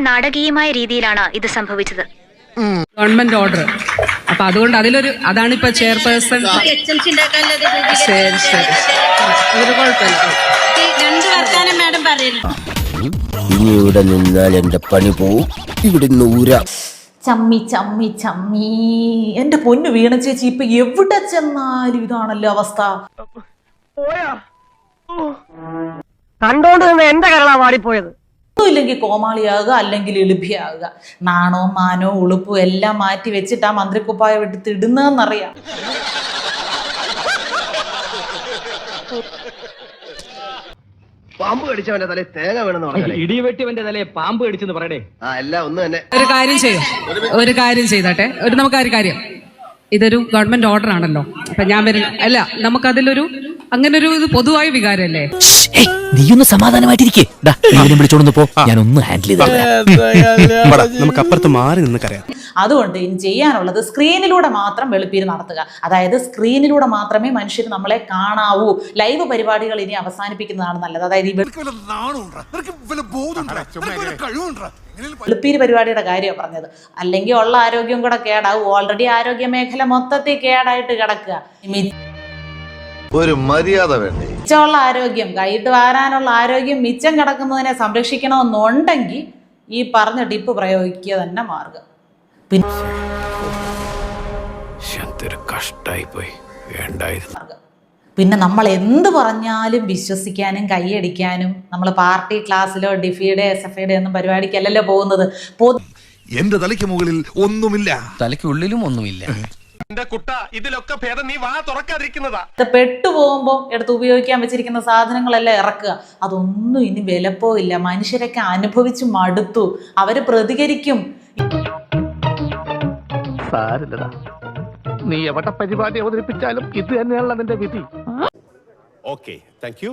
നാടകീയമായ രീതിയിലാണ് ഇത് സംഭവിച്ചത്. Government order. അപ്പൊ അതുകൊണ്ട് അതാണ് ഇപ്പൊ ചെയർപേഴ്സൺ. ശരി ശരി, അതൊരു കുഴപ്പമില്ല. ഇനി ഇവിടെ നിന്നാൽ എന്റെ പണി പോവും. ഇവിടെ നൂരാ ചമ്മി ചമ്മി ചമ്മി. എന്റെ പൊന്നു വീണ ചേച്ചി, ഇപ്പൊ എവിടെ ചെന്നാലും ഇതാണല്ലോ അവസ്ഥ. കണ്ടോണ്ട് നിന്ന് എന്റെ കരളാ വാടിപ്പോയത്. ഒന്നുമില്ലെങ്കിൽ കോമാളിയാകുക, അല്ലെങ്കിൽ എളുപ്പിയാകുക. നാണവും മാനവും ഉളുപ്പും എല്ലാം മാറ്റി വെച്ചിട്ടാ മന്ത്രിക്കുപ്പായ എടുത്തിടുന്നതെന്നറിയാം. പാമ്പ് കടിച്ചവന്റെ തലേ തേങ്ങ വേണമെന്ന് ഇടിവെട്ടിവന്റെ തലയെ പാമ്പ് കടിച്ചെന്ന് പറയടേ. എല്ലാം ഒന്ന് തന്നെ. ഒരു കാര്യം ചെയ്തട്ടെ. നമുക്കൊരു കാര്യം, ഇതൊരു ഗവൺമെന്റ് ഓർഡർ ആണല്ലോ. അപ്പൊ ഞാൻ അല്ല, നമുക്കതിലൊരു അങ്ങനൊരു ഇത് പൊതുവായ വികാരമല്ലേ. നീയൊന്ന് സമാധാനമായിട്ടിരിക്കേ. വിളിച്ചോണ്ട് പോ, ഞാനൊന്ന് ഹാൻഡിൽ ചെയ്ത് നമുക്ക് അപ്പുറത്ത് മാറി നിന്ന് കരയാം. അതുകൊണ്ട് ഇനി ചെയ്യാനുള്ളത് സ്ക്രീനിലൂടെ മാത്രം വെളുപ്പീര് നടത്തുക. അതായത് സ്ക്രീനിലൂടെ മാത്രമേ മനുഷ്യർ നമ്മളെ കാണാവൂ. ലൈവ് പരിപാടികൾ ഇനി അവസാനിപ്പിക്കുന്നതാണ് നല്ലത്. അതായത് വെളുപ്പീര് പരിപാടിയുടെ കാര്യമാണ് പറഞ്ഞത്. അല്ലെങ്കിൽ ഉള്ള ആരോഗ്യം കൂടെ കേടാവും. ഓൾറെഡി ആരോഗ്യ മേഖല മൊത്തത്തിൽ കേടായിട്ട് കിടക്കുക. ഒരു മര്യാദ വേണ്ടേ? മിച്ചമുള്ള ആരോഗ്യം, കൈയിട്ട് വാരാനുള്ള ആരോഗ്യം മിച്ചം കിടക്കുന്നതിനെ സംരക്ഷിക്കണമെന്നുണ്ടെങ്കിൽ ഈ പറഞ്ഞ ടിപ്പ് പ്രയോഗിക്കുക തന്നെ മാർഗം. പിന്നെ നമ്മൾ എന്ത് പറഞ്ഞാലും വിശ്വസിക്കാനും കൈയടിക്കാനും നമ്മൾ പാർട്ടി ക്ലാസ്സിലോ ഡിഫിയുടെ SFയുടെ ഒന്നും പരിപാടിക്കല്ലല്ലോ പോകുന്നത്. എന്റെ തലയ്ക്ക് മുകളിൽ ഒന്നുമില്ല, തലയ്ക്കുള്ളിലും ഒന്നുമില്ല. ഇതിലൊക്കെ ഭേദം നീ വാ തുറക്കാതിരിക്കുന്നതാ. പെട്ടുപോകുമ്പോ എടുത്ത് ഉപയോഗിക്കാൻ വെച്ചിരിക്കുന്ന സാധനങ്ങളെല്ലാം ഇറക്കുക. അതൊന്നും ഇനി വിലപ്പോ ഇല്ല. മനുഷ്യരൊക്കെ അനുഭവിച്ചു മടുത്തു. അവര് പ്രതികരിക്കും. സാരില്ലടാ, നീ എവിടെ പരിപാടി അവതരിപ്പിച്ചാലും ഇത് തന്നെയാണല്ലോ നിന്റെ വിധി. Okay, thank you.